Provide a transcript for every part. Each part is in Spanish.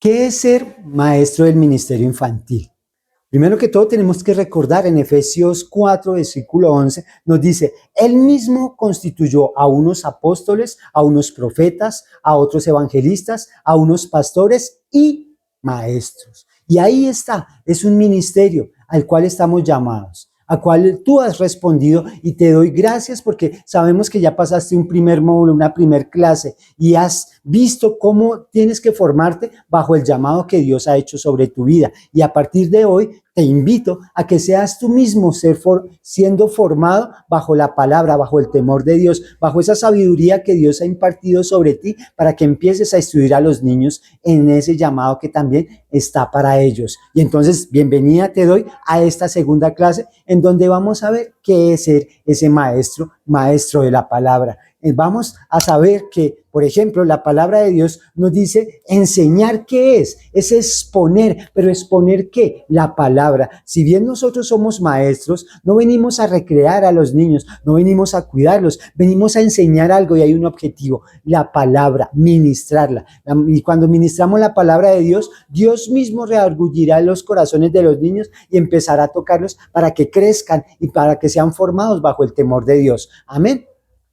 ¿Qué es ser maestro del ministerio infantil? Primero que todo tenemos que recordar en Efesios 4, versículo 11, nos dice, Él mismo constituyó a unos apóstoles, a unos profetas, a otros evangelistas, a unos pastores y maestros. Y ahí está, es un ministerio al cual estamos llamados, a cual tú has respondido y te doy gracias porque sabemos que ya pasaste un primer módulo, una primer clase y has visto cómo tienes que formarte bajo el llamado que Dios ha hecho sobre tu vida. Y a partir de hoy te invito a que seas tú mismo siendo formado bajo la palabra, bajo el temor de Dios, bajo esa sabiduría que Dios ha impartido sobre ti para que empieces a instruir a los niños en ese llamado que también está para ellos. Y entonces, bienvenida te doy a esta segunda clase en donde vamos a ver qué es ser ese maestro de la palabra. Vamos a saber que, por ejemplo, la palabra de Dios nos dice enseñar qué es exponer, pero exponer qué, la palabra. Si bien nosotros somos maestros, no venimos a recrear a los niños, no venimos a cuidarlos, venimos a enseñar algo y hay un objetivo, la palabra, ministrarla. Y cuando ministramos la palabra de Dios, Dios mismo reargullirá los corazones de los niños y empezará a tocarlos para que crezcan y para que sean formados bajo el temor de Dios. Amén.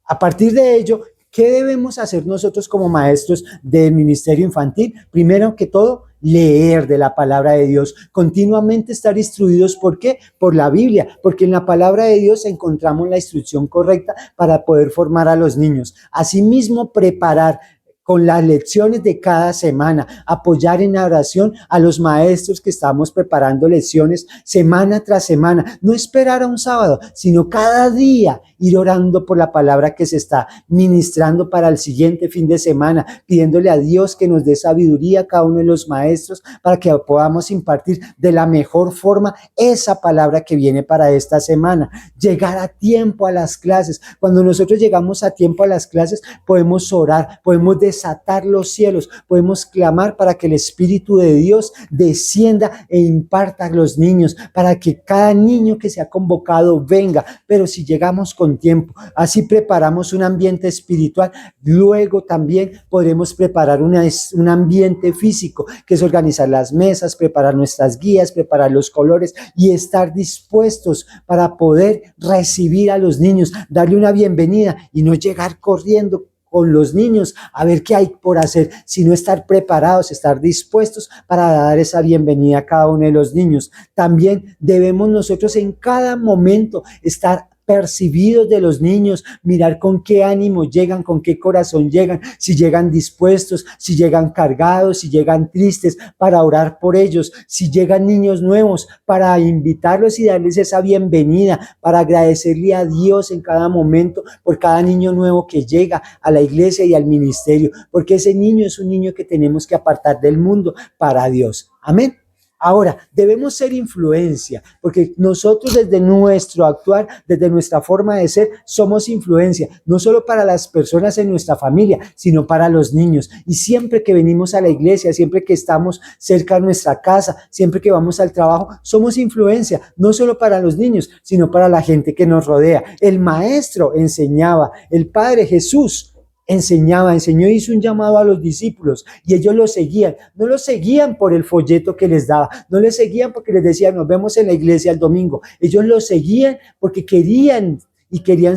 A partir de ello, ¿qué debemos hacer nosotros como maestros del ministerio infantil? Primero que todo, leer de la palabra de Dios, continuamente estar instruidos. ¿Por qué? Por la Biblia, porque en la palabra de Dios encontramos la instrucción correcta para poder formar a los niños. Asimismo, preparar con las lecciones de cada semana, apoyar en la oración a los maestros que estamos preparando lecciones semana tras semana, no esperar a un sábado, sino cada día ir orando por la palabra que se está ministrando para el siguiente fin de semana, pidiéndole a Dios que nos dé sabiduría a cada uno de los maestros para que podamos impartir de la mejor forma esa palabra que viene para esta semana. Llegar a tiempo a las clases. Cuando nosotros llegamos a tiempo a las clases, podemos orar, podemos desatar los cielos, podemos clamar para que el Espíritu de Dios descienda e imparta a los niños, para que cada niño que se ha convocado venga. Pero si llegamos con tiempo, así preparamos un ambiente espiritual, luego también podremos preparar un ambiente físico, que es organizar las mesas, preparar nuestras guías, preparar los colores y estar dispuestos para poder recibir a los niños, darle una bienvenida y no llegar corriendo con los niños a ver qué hay por hacer, sino estar preparados, estar dispuestos para dar esa bienvenida a cada uno de los niños. También debemos nosotros en cada momento estar percibidos de los niños, mirar con qué ánimo llegan, con qué corazón llegan, si llegan dispuestos, si llegan cargados, si llegan tristes, para orar por ellos, si llegan niños nuevos, para invitarlos y darles esa bienvenida, para agradecerle a Dios en cada momento por cada niño nuevo que llega a la iglesia y al ministerio, porque ese niño es un niño que tenemos que apartar del mundo para Dios. Amén. Ahora, debemos ser influencia, porque nosotros desde nuestro actuar, desde nuestra forma de ser, somos influencia, no solo para las personas en nuestra familia, sino para los niños. Y siempre que venimos a la iglesia, siempre que estamos cerca de nuestra casa, siempre que vamos al trabajo, somos influencia, no solo para los niños, sino para la gente que nos rodea. El maestro enseñaba, el Padre Jesús enseñó, hizo un llamado a los discípulos y ellos lo seguían. No lo seguían por el folleto que les daba, no les seguían porque les decía nos vemos en la iglesia el domingo. Ellos lo seguían porque querían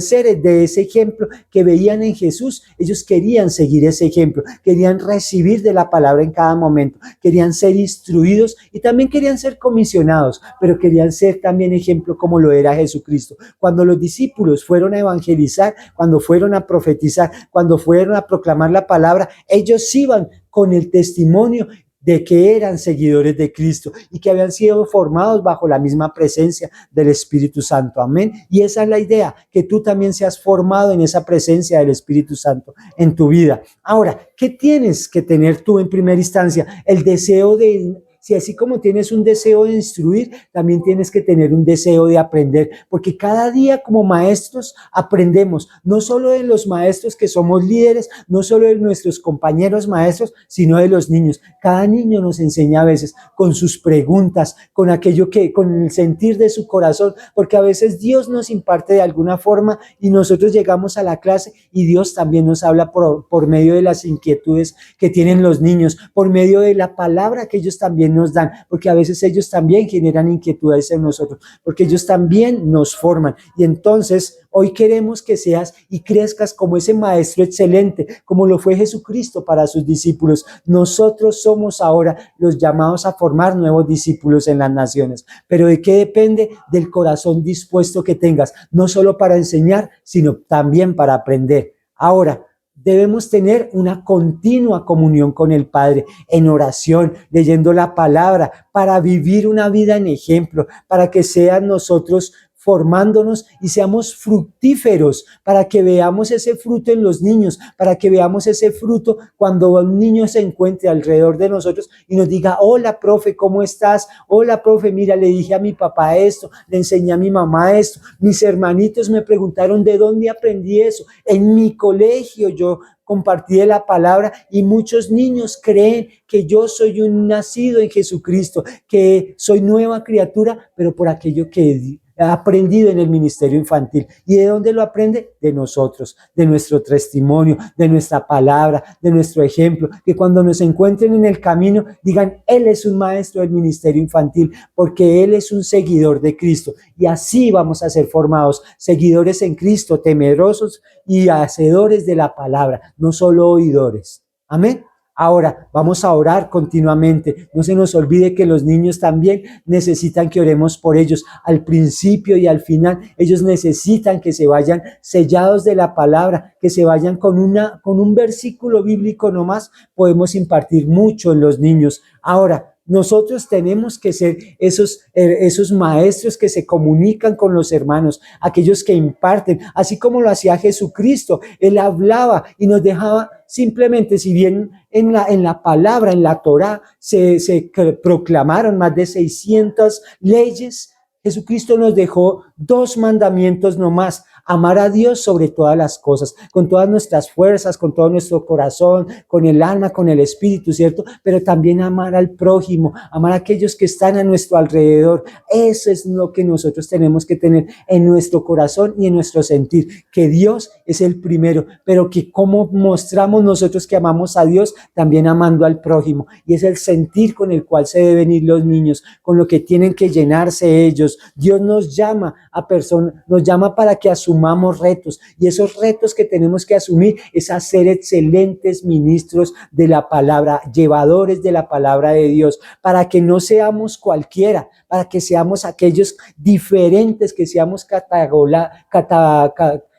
ser de ese ejemplo que veían en Jesús. Ellos querían seguir ese ejemplo, querían recibir de la palabra en cada momento, querían ser instruidos y también querían ser comisionados, pero querían ser también ejemplo como lo era Jesucristo. Cuando los discípulos fueron a evangelizar, cuando fueron a profetizar, cuando fueron a proclamar la palabra, ellos iban con el testimonio de que eran seguidores de Cristo y que habían sido formados bajo la misma presencia del Espíritu Santo. Amén. Y esa es la idea, que tú también seas formado en esa presencia del Espíritu Santo en tu vida. Ahora, ¿qué tienes que tener tú en primera instancia? El deseo de si así como tienes un deseo de instruir, también tienes que tener un deseo de aprender, porque cada día como maestros aprendemos, no solo de los maestros que somos líderes, no solo de nuestros compañeros maestros, sino de los niños. Cada niño nos enseña a veces con sus preguntas, con aquello que, con el sentir de su corazón, porque a veces Dios nos imparte de alguna forma y nosotros llegamos a la clase y Dios también nos habla por medio de las inquietudes que tienen los niños, por medio de la palabra que ellos también nos dan, porque a veces ellos también generan inquietudes en nosotros, porque ellos también nos forman. Y entonces hoy queremos que seas y crezcas como ese maestro excelente, como lo fue Jesucristo para sus discípulos. Nosotros somos ahora los llamados a formar nuevos discípulos en las naciones. Pero ¿de qué depende? Del corazón dispuesto que tengas, no solo para enseñar, sino también para aprender. Ahora, debemos tener una continua comunión con el Padre, en oración, leyendo la palabra, para vivir una vida en ejemplo, para que sean nosotros formándonos y seamos fructíferos, para que veamos ese fruto en los niños, para que veamos ese fruto cuando un niño se encuentre alrededor de nosotros y nos diga: hola, profe, ¿cómo estás? Hola, profe, mira, le dije a mi papá esto, le enseñé a mi mamá esto, mis hermanitos me preguntaron de dónde aprendí eso, en mi colegio yo compartí de la palabra y muchos niños creen que yo soy un nacido en Jesucristo, que soy nueva criatura, pero por aquello que ha aprendido en el ministerio infantil. ¿Y de dónde lo aprende? De nosotros, de nuestro testimonio, de nuestra palabra, de nuestro ejemplo, que cuando nos encuentren en el camino digan: él es un maestro del ministerio infantil, porque él es un seguidor de Cristo. Y así vamos a ser formados, seguidores en Cristo, temerosos y hacedores de la palabra, no solo oidores. Amén. Ahora vamos a orar continuamente. No se nos olvide que los niños también necesitan que oremos por ellos. Al principio y al final, ellos necesitan que se vayan sellados de la palabra, que se vayan con un versículo bíblico nomás. Podemos impartir mucho en los niños. Ahora, nosotros tenemos que ser esos maestros que se comunican con los hermanos, aquellos que imparten, así como lo hacía Jesucristo. Él hablaba y nos dejaba simplemente, si bien en la palabra, en la Torá, se proclamaron más de 600 leyes, Jesucristo nos dejó 2 mandamientos nomás: amar a Dios sobre todas las cosas, con todas nuestras fuerzas, con todo nuestro corazón, con el alma, con el espíritu, ¿cierto? Pero también amar al prójimo, amar a aquellos que están a nuestro alrededor. Eso es lo que nosotros tenemos que tener en nuestro corazón y en nuestro sentir, que Dios es el primero, pero que cómo mostramos nosotros que amamos a Dios, también amando al prójimo. Y es el sentir con el cual se deben ir los niños, con lo que tienen que llenarse ellos. Dios nos llama a personas, nos llama para que asumamos retos, y esos retos que tenemos que asumir es hacer excelentes ministros de la palabra, llevadores de la palabra de Dios, para que no seamos cualquiera, para que seamos aquellos diferentes, que seamos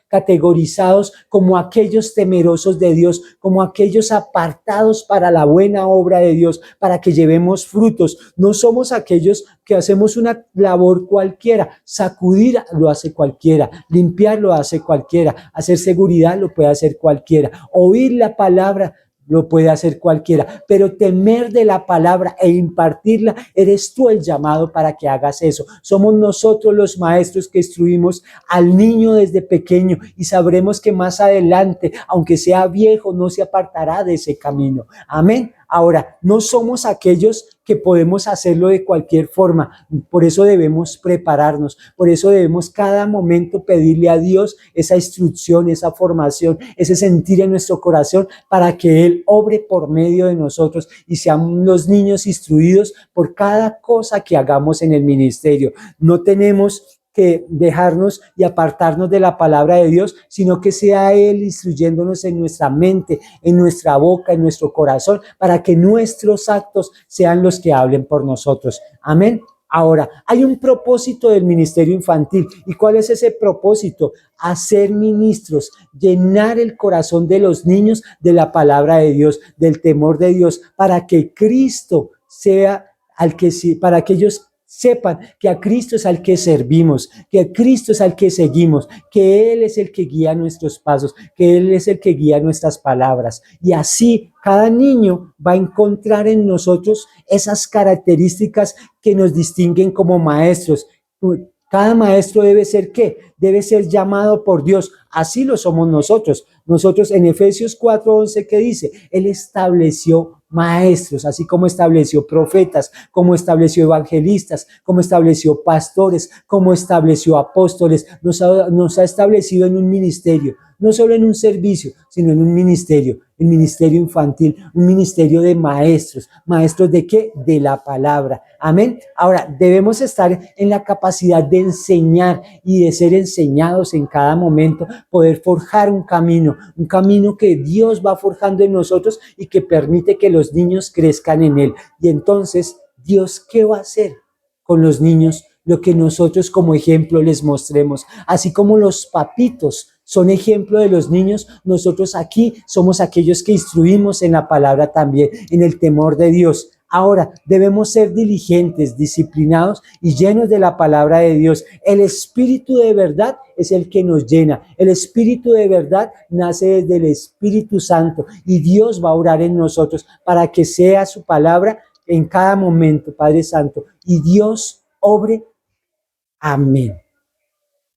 categorizados como aquellos temerosos de Dios, como aquellos apartados para la buena obra de Dios, para que llevemos frutos. No somos aquellos que hacemos una labor cualquiera. Sacudir lo hace cualquiera, limpiar lo hace cualquiera, hacer seguridad lo puede hacer cualquiera, oír la palabra lo puede hacer cualquiera, pero temer de la palabra e impartirla, eres tú el llamado para que hagas eso. Somos nosotros los maestros que instruimos al niño desde pequeño, y sabremos que más adelante, aunque sea viejo, no se apartará de ese camino. Amén. Ahora, no somos aquellos que podemos hacerlo de cualquier forma. Por eso debemos prepararnos, por eso debemos cada momento pedirle a Dios esa instrucción, esa formación, ese sentir en nuestro corazón, para que Él obre por medio de nosotros y sean los niños instruidos por cada cosa que hagamos en el ministerio. No tenemos que dejarnos y apartarnos de la palabra de Dios, sino que sea Él instruyéndonos en nuestra mente, en nuestra boca, en nuestro corazón, para que nuestros actos sean los que hablen por nosotros. Amén. Ahora, hay un propósito del ministerio infantil. ¿Y cuál es ese propósito? Hacer ministros, llenar el corazón de los niños de la palabra de Dios, del temor de Dios, para que Cristo sea para que ellos sepan que a Cristo es al que servimos, que a Cristo es al que seguimos, que Él es el que guía nuestros pasos, que Él es el que guía nuestras palabras. Y así cada niño va a encontrar en nosotros esas características que nos distinguen como maestros. Cada maestro debe ser ¿qué? Debe ser llamado por Dios. Así lo somos nosotros. Nosotros en Efesios 4:11, ¿qué dice? Él estableció maestros, así como estableció profetas, como estableció evangelistas, como estableció pastores, como estableció apóstoles. Nos ha establecido en un ministerio, no solo en un servicio, sino en un ministerio, el ministerio infantil, un ministerio de maestros. ¿Maestros de qué? De la palabra. Amén. Ahora, debemos estar en la capacidad de enseñar y de ser enseñados en cada momento, poder forjar un camino que Dios va forjando en nosotros y que permite que los niños crezcan en él. Y entonces, Dios, ¿qué va a hacer con los niños? Lo que nosotros como ejemplo les mostremos, así como los papitos son ejemplo de los niños, nosotros aquí somos aquellos que instruimos en la palabra también, en el temor de Dios. Ahora, debemos ser diligentes, disciplinados y llenos de la palabra de Dios. El Espíritu de verdad es el que nos llena. El Espíritu de verdad nace desde el Espíritu Santo y Dios va a orar en nosotros para que sea su palabra en cada momento, Padre Santo, y Dios obre. Amén.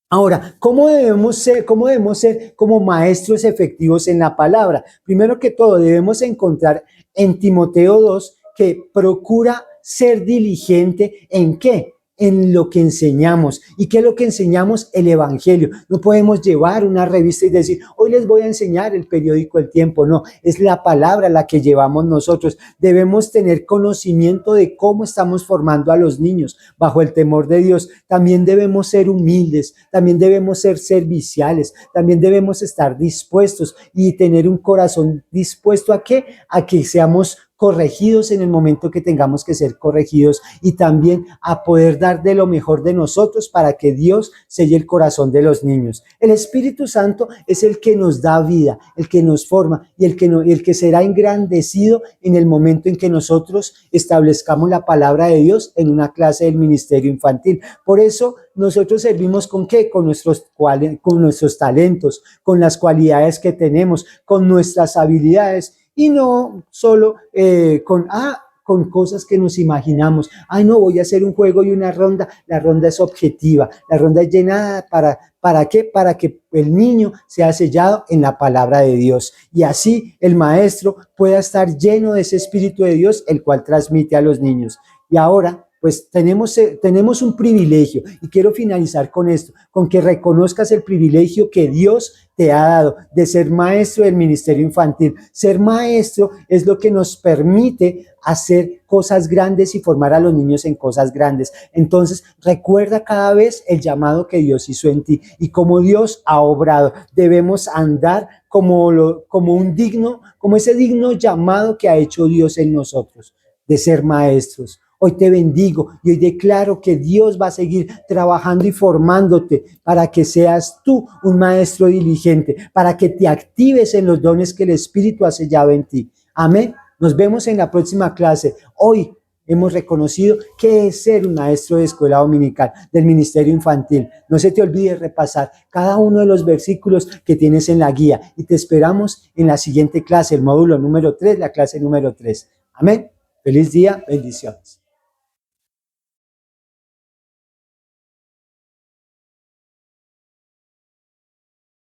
Ahora, ¿cómo debemos ser como maestros efectivos en la palabra? Primero que todo, debemos encontrar en Timoteo 2 que procura ser diligente ¿en qué? En lo que enseñamos. ¿Y qué es lo que enseñamos? El Evangelio. No podemos llevar una revista y decir, hoy les voy a enseñar el periódico El Tiempo. No, es la palabra la que llevamos nosotros. Debemos tener conocimiento de cómo estamos formando a los niños bajo el temor de Dios. También debemos ser humildes, también debemos ser serviciales, también debemos estar dispuestos y tener un corazón dispuesto ¿a qué? A que seamos corregidos en el momento que tengamos que ser corregidos y también a poder dar de lo mejor de nosotros para que Dios selle el corazón de los niños. El Espíritu Santo es el que nos da vida, el que nos forma y el que será engrandecido en el momento en que nosotros establezcamos la palabra de Dios en una clase del ministerio infantil. Por eso nosotros servimos ¿con qué? Con nuestros talentos, con las cualidades que tenemos, con nuestras habilidades. Y no solo con cosas que nos imaginamos. Ay, no, voy a hacer un juego y una ronda. La ronda es objetiva. La ronda es llenada ¿para qué? Para que el niño sea sellado en la palabra de Dios. Y así el maestro pueda estar lleno de ese Espíritu de Dios, el cual transmite a los niños. Y ahora pues tenemos un privilegio y quiero finalizar con esto, con que reconozcas el privilegio que Dios te ha dado de ser maestro del ministerio infantil. Ser maestro es lo que nos permite hacer cosas grandes y formar a los niños en cosas grandes. Entonces, recuerda cada vez el llamado que Dios hizo en ti y cómo Dios ha obrado. Debemos andar como ese digno llamado que ha hecho Dios en nosotros, de ser maestros. Hoy te bendigo y hoy declaro que Dios va a seguir trabajando y formándote para que seas tú un maestro diligente, para que te actives en los dones que el Espíritu ha sellado en ti. Amén. Nos vemos en la próxima clase. Hoy hemos reconocido qué es ser un maestro de escuela dominical, del ministerio infantil. No se te olvide repasar cada uno de los versículos que tienes en la guía y te esperamos en la siguiente clase, el módulo número 3, la clase número 3. Amén. Feliz día, bendiciones.